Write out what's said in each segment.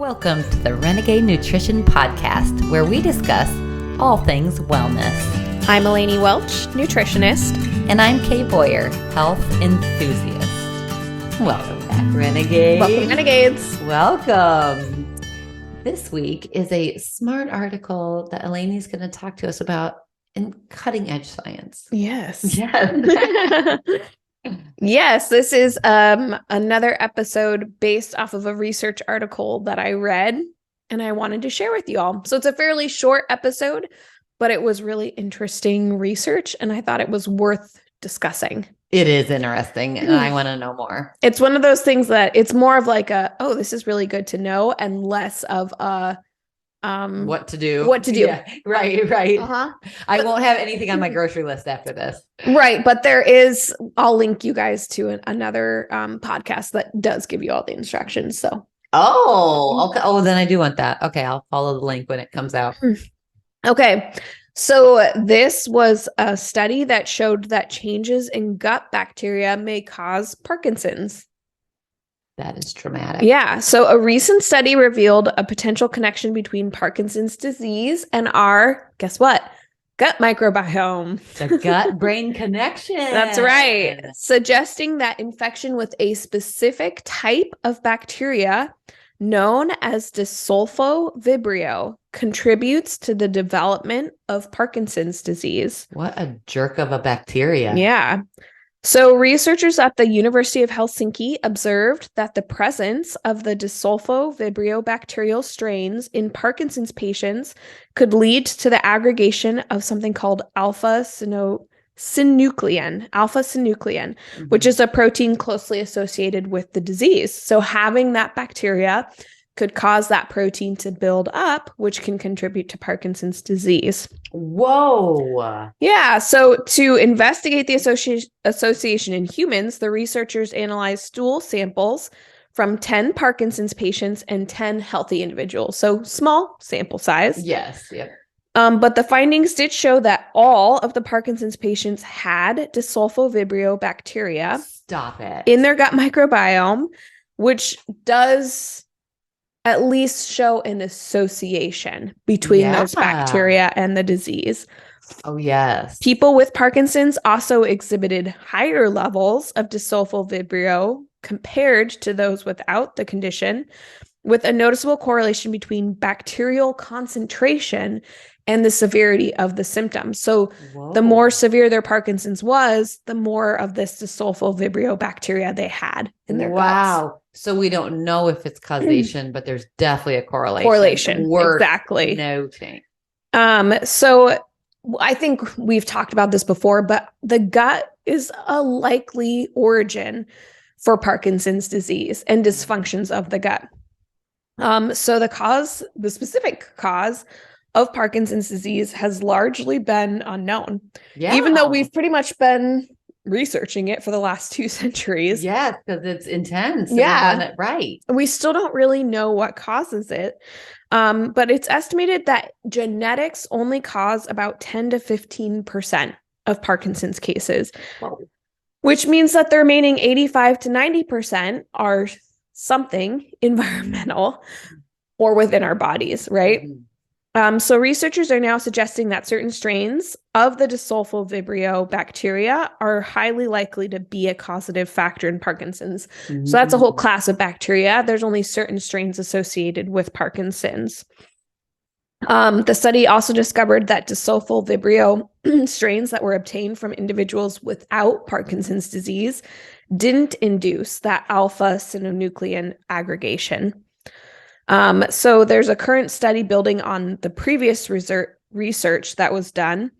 Welcome to the Renegade Nutrition Podcast, where we discuss all things wellness. I'm Eleni Welch, nutritionist. And I'm Kay Boyer, health enthusiast. Welcome back, Renegades. Welcome, Renegades. Welcome. This week is a smart article that Eleni's going to talk to us about in cutting edge science. Yes. Yes. Yes, this is another episode based off of a research article that I read and I wanted to share with you all. So it's a fairly short episode, but it was really interesting research and I thought it was worth discussing. It is interesting and I want to know more. It's one of those things that it's more of like oh, this is really good to know and less of a what to do. Yeah, right. Uh-huh. I won't have anything on my grocery list after this. Right. But I'll link you guys to another podcast that does give you all the instructions. So. Okay. Oh, then I do want that. Okay. I'll follow the link when it comes out. Okay. So this was a study that showed that changes in gut bacteria may cause Parkinson's. That is traumatic. Yeah. So a recent study revealed a potential connection between Parkinson's disease and our, guess what? Gut microbiome. The gut-brain connection. That's right. Suggesting that infection with a specific type of bacteria known as Desulfovibrio contributes to the development of Parkinson's disease. What a jerk of a bacteria. Yeah. So researchers at the University of Helsinki observed that the presence of the Desulfovibrio bacterial strains in Parkinson's patients could lead to the aggregation of something called alpha-synuclein, which is a protein closely associated with the disease. So having that bacteria could cause that protein to build up, which can contribute to Parkinson's disease. Whoa. Yeah. So to investigate the association in humans, the researchers analyzed stool samples from 10 Parkinson's patients and 10 healthy individuals. So small sample size. Yes. Yep. But the findings did show that all of the Parkinson's patients had Desulfovibrio bacteria. Stop it. In their gut microbiome, which does at least show an association between those bacteria and the disease. Oh, yes. People with Parkinson's also exhibited higher levels of Desulfovibrio compared to those without the condition, with a noticeable correlation between bacterial concentration and the severity of the symptoms. So the more severe their Parkinson's was, the more of this Desulfovibrio bacteria they had in their guts. So we don't know if it's causation, but there's definitely a correlation. Exactly. Noting. So I think we've talked about this before, but the gut is a likely origin for Parkinson's disease and dysfunctions of the gut. So the specific cause of Parkinson's disease has largely been unknown, even though we've pretty much been researching it for the last 2 centuries. Yes, because it's intense. Yeah. Right. We still don't really know what causes it. But it's estimated that genetics only cause about 10 to 15% of Parkinson's cases, which means that the remaining 85 to 90% are something environmental or within our bodies, right? Mm-hmm. So researchers are now suggesting that certain strains of the Desulfovibrio bacteria are highly likely to be a causative factor in Parkinson's. Mm-hmm. So that's a whole class of bacteria. There's only certain strains associated with Parkinson's. The study also discovered that Desulfovibrio strains that were obtained from individuals without Parkinson's disease didn't induce that alpha-synuclein aggregation. So there's a current study building on the previous research that was done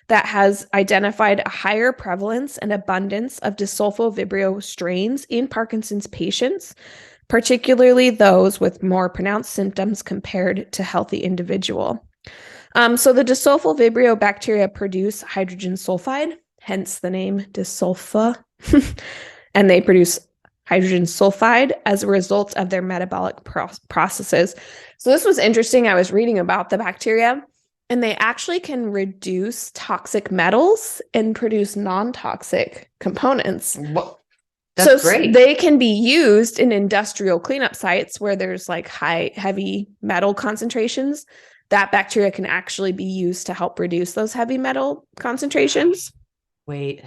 that has identified a higher prevalence and abundance of Desulfovibrio strains in Parkinson's patients, particularly those with more pronounced symptoms compared to healthy individual. So the Desulfovibrio bacteria produce hydrogen sulfide, hence the name Desulfa, and they produce hydrogen sulfide as a result of their metabolic processes. So this was interesting. I was reading about the bacteria, and they actually can reduce toxic metals and produce non-toxic components. That's great. They can be used in industrial cleanup sites where there's like heavy metal concentrations. That bacteria can actually be used to help reduce those heavy metal concentrations. Wait.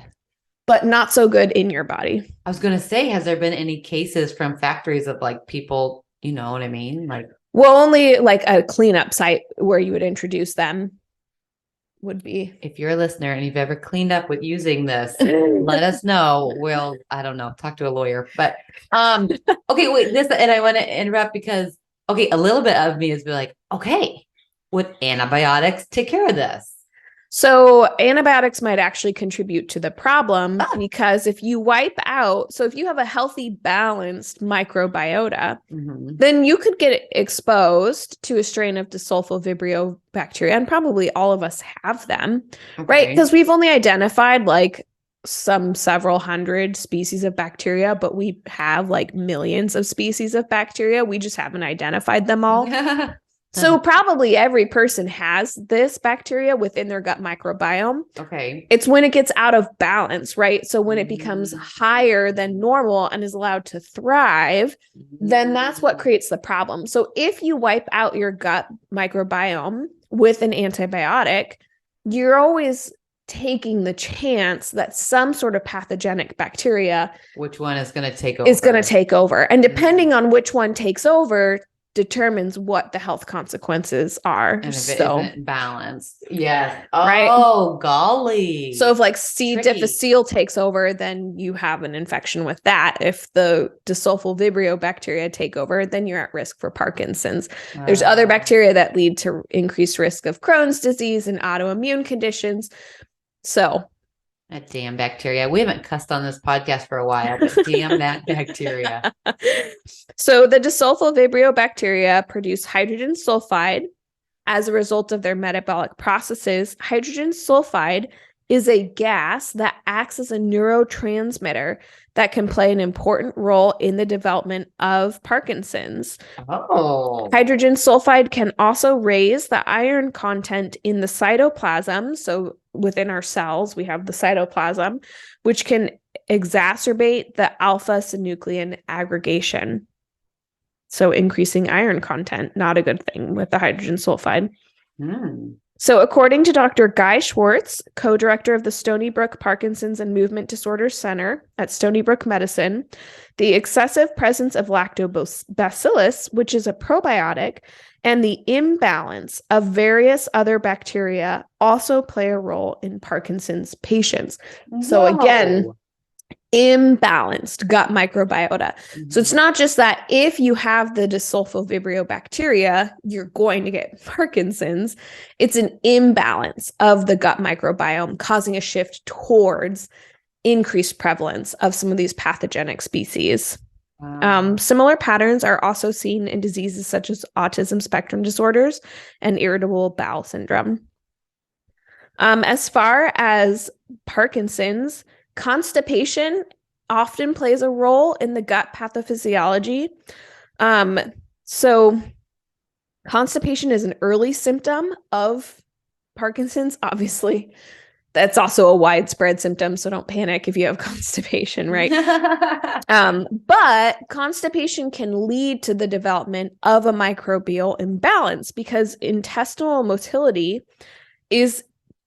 But not so good in your body. I was going to say, has there been any cases from factories of like people, you know what I mean? Like, well, only like a cleanup site where you would introduce them would be. If you're a listener and you've ever cleaned up with using this, let us know. We'll, I don't know, talk to a lawyer. But okay, wait, and I want to interrupt because a little bit of me is be like, okay, would antibiotics take care of this? So antibiotics might actually contribute to the problem because if you wipe out, so if you have a healthy, balanced microbiota, then you could get exposed to a strain of Desulfovibrio bacteria, and probably all of us have them, right? Because we've only identified like several hundred species of bacteria, but we have like millions of species of bacteria. We just haven't identified them all. So probably every person has this bacteria within their gut microbiome. Okay. It's when it gets out of balance, right? So when it becomes higher than normal and is allowed to thrive, then that's what creates the problem. So if you wipe out your gut microbiome with an antibiotic, you're always taking the chance that some sort of pathogenic bacteria, which one is going to take over, And depending on which one takes over, determines what the health consequences are. And if it isn't balanced. Yes. Right? Oh, golly. So if like C. difficile takes over, then you have an infection with that. If the Desulfovibrio bacteria take over, then you're at risk for Parkinson's. There's other bacteria that lead to increased risk of Crohn's disease and autoimmune conditions. So that damn bacteria. We haven't cussed on this podcast for a while, but damn that bacteria. So the Desulfovibrio bacteria produce hydrogen sulfide as a result of their metabolic processes. Hydrogen sulfide is a gas that acts as a neurotransmitter that can play an important role in the development of Parkinson's. Oh. Hydrogen sulfide can also raise the iron content in the cytoplasm. So within our cells, we have the cytoplasm, which can exacerbate the alpha-synuclein aggregation. So increasing iron content, not a good thing with the hydrogen sulfide. So according to Dr. Guy Schwartz, co-director of the Stony Brook Parkinson's and Movement Disorders Center at Stony Brook Medicine, the excessive presence of lactobacillus, which is a probiotic, and the imbalance of various other bacteria also play a role in Parkinson's patients. So again, imbalanced gut microbiota. So it's not just that if you have the Desulfovibrio bacteria, you're going to get Parkinson's. It's an imbalance of the gut microbiome causing a shift towards increased prevalence of some of these pathogenic species. Similar patterns are also seen in diseases such as autism spectrum disorders and irritable bowel syndrome. As far as Parkinson's, constipation often plays a role in the gut pathophysiology. So constipation is an early symptom of Parkinson's. Obviously, that's also a widespread symptom, so don't panic if you have constipation, right? But constipation can lead to the development of a microbial imbalance because intestinal motility is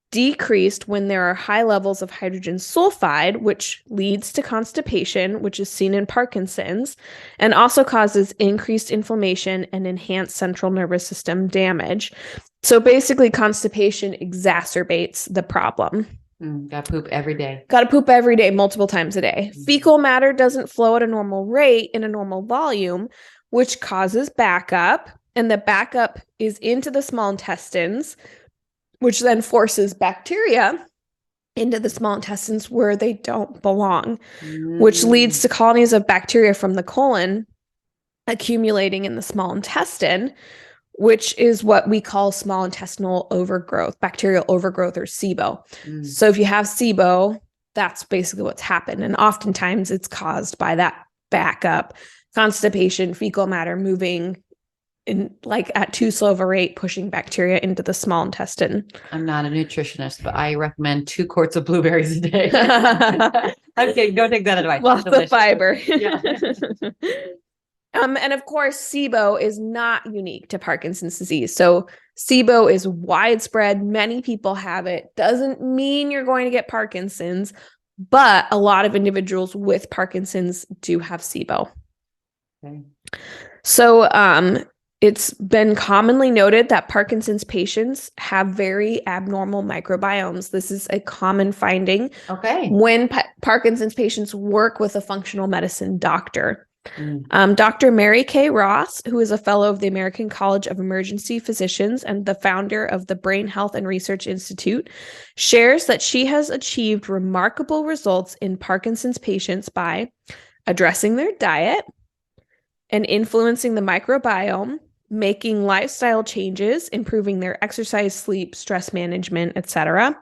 decreased when there are high levels of hydrogen sulfide, which leads to constipation, which is seen in Parkinson's, and also causes increased inflammation and enhanced central nervous system damage. So basically, constipation exacerbates the problem. Gotta poop every day. Gotta poop every day, multiple times a day. Fecal matter doesn't flow at a normal rate in a normal volume, which causes backup, and the backup is into the small intestines, which then forces bacteria into the small intestines where they don't belong, which leads to colonies of bacteria from the colon accumulating in the small intestine, which is what we call small intestinal overgrowth, bacterial overgrowth, or SIBO. So if you have SIBO, that's basically what's happened. And oftentimes it's caused by that backup, constipation, fecal matter moving at too slow of a rate, pushing bacteria into the small intestine. I'm not a nutritionist, but I recommend 2 quarts of blueberries a day. I'm kidding. Don't take that advice. Lots of fiber. Yeah. And of course, SIBO is not unique to Parkinson's disease. So SIBO is widespread. Many people have it. Doesn't mean you're going to get Parkinson's, but a lot of individuals with Parkinson's do have SIBO. Okay. So it's been commonly noted that Parkinson's patients have very abnormal microbiomes. This is a common finding when Parkinson's patients work with a functional medicine doctor. Dr. Mary Kay Ross, who is a fellow of the American College of Emergency Physicians and the founder of the Brain Health and Research Institute, shares that she has achieved remarkable results in Parkinson's patients by addressing their diet and influencing the microbiome, making lifestyle changes, improving their exercise, sleep, stress management, etc.,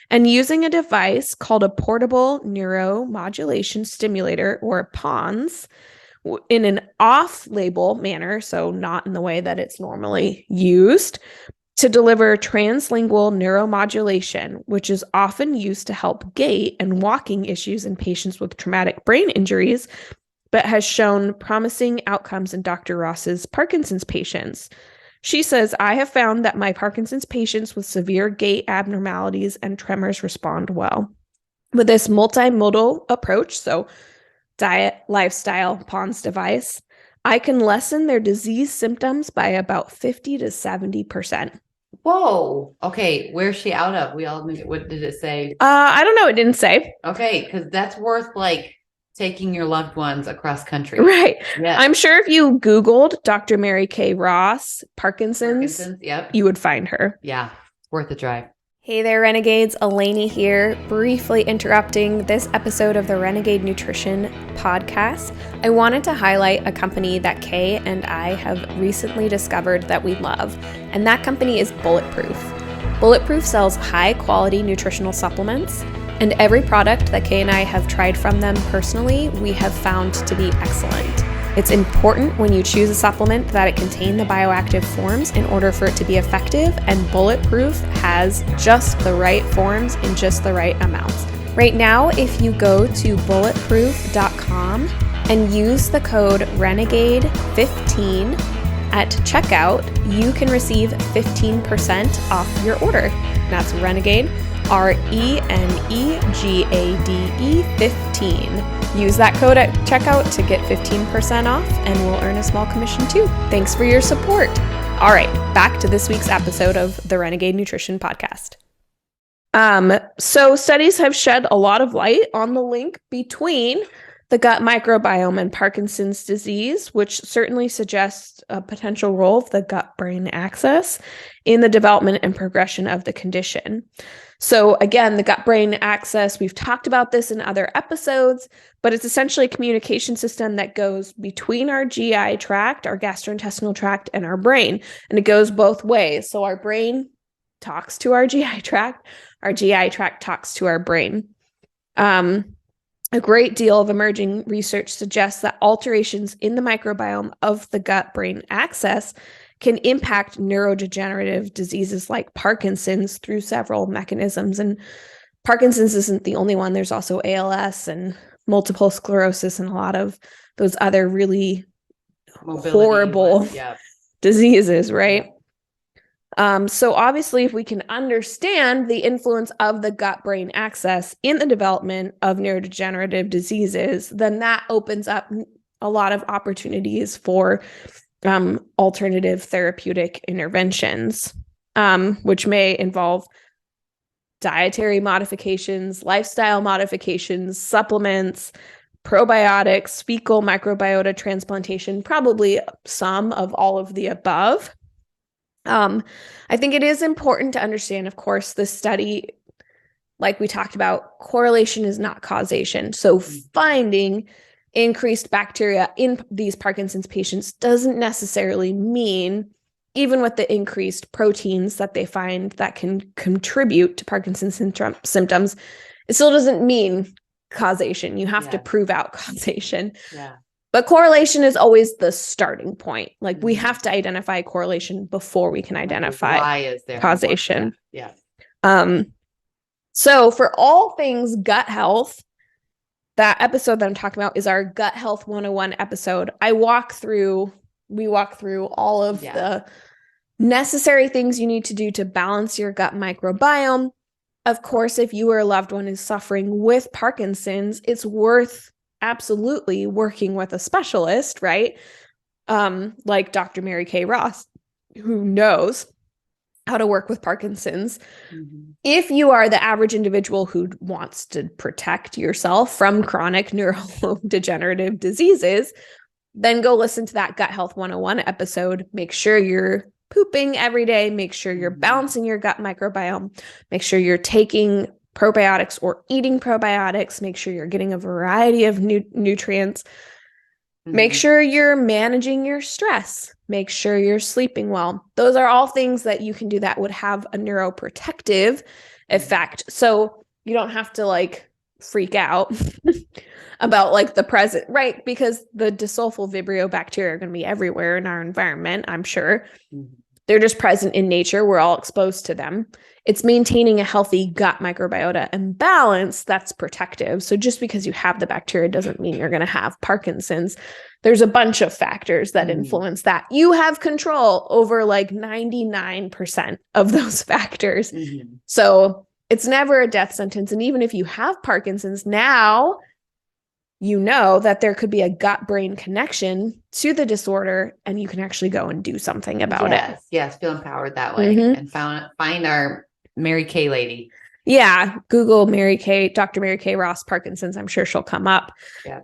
and using a device called a portable neuromodulation stimulator, or PONS, in an off-label manner, so not in the way that it's normally used, to deliver translingual neuromodulation, which is often used to help gait and walking issues in patients with traumatic brain injuries, but has shown promising outcomes in Dr. Ross's Parkinson's patients. She says, I have found that my Parkinson's patients with severe gait abnormalities and tremors respond well. With this multimodal approach, so diet, lifestyle, PONS device, I can lessen their disease symptoms by about 50 to 70%. Whoa. Okay. Where's she out of? What did it say? I don't know. It didn't say. Okay. Because that's worth taking your loved ones across country. Right. Yeah. I'm sure if you Googled Dr. Mary Kay Ross, Parkinson's, yep, you would find her. Yeah. Worth a drive. Hey there, Renegades. Eleni here, briefly interrupting this episode of the Renegade Nutrition podcast. I wanted to highlight a company that Kay and I have recently discovered that we love, and that company is Bulletproof. Bulletproof sells high-quality nutritional supplements, and every product that Kay and I have tried from them personally, we have found to be excellent. It's important when you choose a supplement that it contain the bioactive forms in order for it to be effective, and Bulletproof has just the right forms in just the right amounts. Right now, if you go to bulletproof.com and use the code RENEGADE15 at checkout, you can receive 15% off your order. That's Renegade, RENEGADE 15. Use that code at checkout to get 15% off, and we'll earn a small commission too. Thanks for your support. All right, back to this week's episode of the Renegade Nutrition Podcast. So studies have shed a lot of light on the link between the gut microbiome and Parkinson's disease, which certainly suggests a potential role of the gut-brain axis in the development and progression of the condition. So again, the gut-brain axis, we've talked about this in other episodes, but it's essentially a communication system that goes between our GI tract, our gastrointestinal tract, and our brain. And it goes both ways. So our brain talks to our GI tract talks to our brain. A great deal of emerging research suggests that alterations in the microbiome of the gut-brain axis can impact neurodegenerative diseases like Parkinson's through several mechanisms. And Parkinson's isn't the only one. There's also ALS and multiple sclerosis and a lot of those other really horrible diseases, right? So obviously, if we can understand the influence of the gut-brain axis in the development of neurodegenerative diseases, then that opens up a lot of opportunities for alternative therapeutic interventions, which may involve dietary modifications, lifestyle modifications, supplements, probiotics, fecal microbiota transplantation, probably some of all of the above. I think it is important to understand, of course, this study, like we talked about, correlation is not causation. So finding increased bacteria in these Parkinson's patients doesn't necessarily mean, even with the increased proteins that they find that can contribute to Parkinson's symptoms, it still doesn't mean causation. You have to prove out causation. Yeah. But correlation is always the starting point. Like we have to identify correlation before we can identify why is there causation. Yeah. So for all things gut health, that episode that I'm talking about is our Gut Health 101 episode. We walk through all of the necessary things you need to do to balance your gut microbiome. Of course, if you or a loved one is suffering with Parkinson's, it's worth absolutely working with a specialist, right? Like Dr. Mary Kay Ross, who knows how to work with Parkinson's. Mm-hmm. If you are the average individual who wants to protect yourself from chronic neurodegenerative diseases, then go listen to that Gut Health 101 episode. Make sure you're pooping every day. Make sure you're balancing your gut microbiome. Make sure you're taking probiotics or eating probiotics. Make sure you're getting a variety of nutrients. Make sure you're managing your stress. Make sure you're sleeping well. Those are all things that you can do that would have a neuroprotective effect. So you don't have to like freak out about like the present, right? Because the Desulfovibrio bacteria are going to be everywhere in our environment, I'm sure. They're just present in nature. We're all exposed to them. It's maintaining a healthy gut microbiota and balance that's protective. So just because you have the bacteria doesn't mean you're going to have Parkinson's. There's a bunch of factors that influence that. You have control over like 99% of those factors. So it's never a death sentence. And even if you have Parkinson's now, you know that there could be a gut-brain connection to the disorder, and you can actually go and do something about it. Yes, feel empowered that way. And find our Mary Kay lady. Yeah, Google Mary Kay, Dr. Mary Kay Ross Parkinson's. I'm sure she'll come up.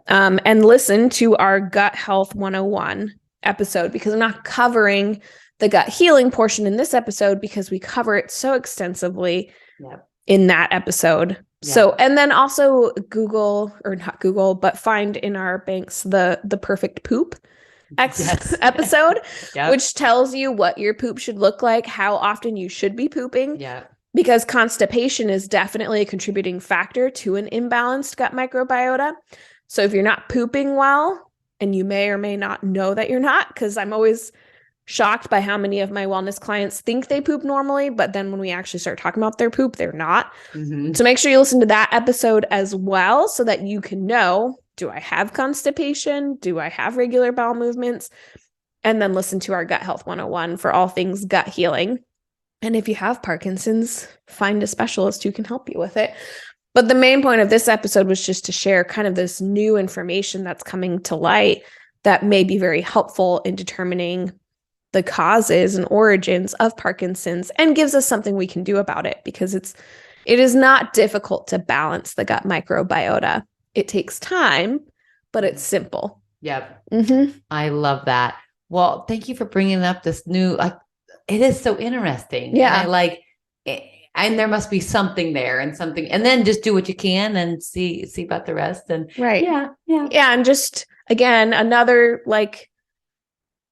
And listen to our Gut Health 101 episode, because I'm not covering the gut healing portion in this episode because we cover it so extensively in that episode. So, and then also find in our banks the perfect poop episode, which tells you what your poop should look like, how often you should be pooping. Because constipation is definitely a contributing factor to an imbalanced gut microbiota. So if you're not pooping well, and you may or may not know that you're not, because I'm always shocked by how many of my wellness clients think they poop normally, but then when we actually start talking about their poop, they're not. So make sure you listen to that episode as well so that you can know, do I have constipation? Do I have regular bowel movements? And then listen to our Gut Health 101 for all things gut healing. And if you have Parkinson's, find a specialist who can help you with it. But the main point of this episode was just to share kind of this new information that's coming to light that may be very helpful in determining the causes and origins of Parkinson's, and gives us something we can do about it, because it is not difficult to balance the gut microbiota. It takes time, but it's simple. I love that. Well, thank you for bringing up this new, it is so interesting. And there must be something there and then just do what you can and see about the rest. And and just, again, another like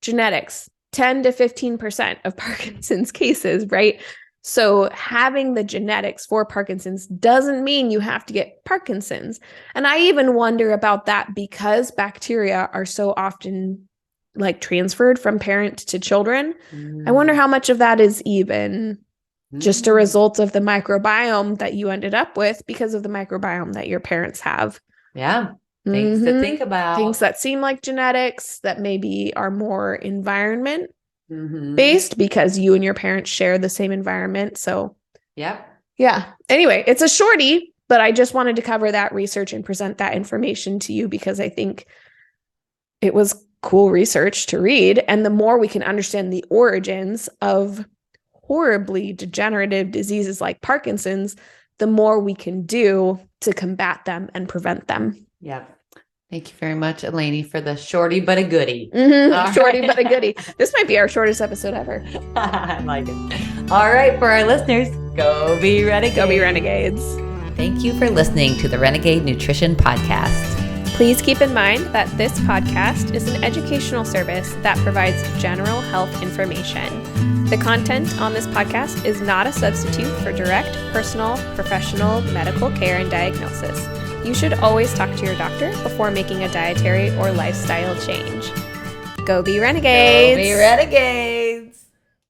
genetics. 10 to 15% of Parkinson's cases, right? So having the genetics for Parkinson's doesn't mean you have to get Parkinson's. And I even wonder about that, because bacteria are so often like transferred from parent to children. I wonder how much of that is even just a result of the microbiome that you ended up with because of the microbiome that your parents have. Things to think about. Things that seem like genetics that maybe are more environment based because you and your parents share the same environment. So, Anyway, it's a shorty, but I just wanted to cover that research and present that information to you because I think it was cool research to read. And the more we can understand the origins of horribly degenerative diseases like Parkinson's, the more we can do to combat them and prevent them. Thank you very much, Eleni, for the shorty but a goodie. Shorty but a goodie. This might be our shortest episode ever. I like it. All right, for our listeners, go be renegades. Go be renegades. Thank you for listening to the Renegade Nutrition Podcast. Please keep in mind that this podcast is an educational service that provides general health information. The content on this podcast is not a substitute for direct, personal, professional medical care and diagnosis. You should always talk to your doctor before making a dietary or lifestyle change. Go be renegades! Go be renegades!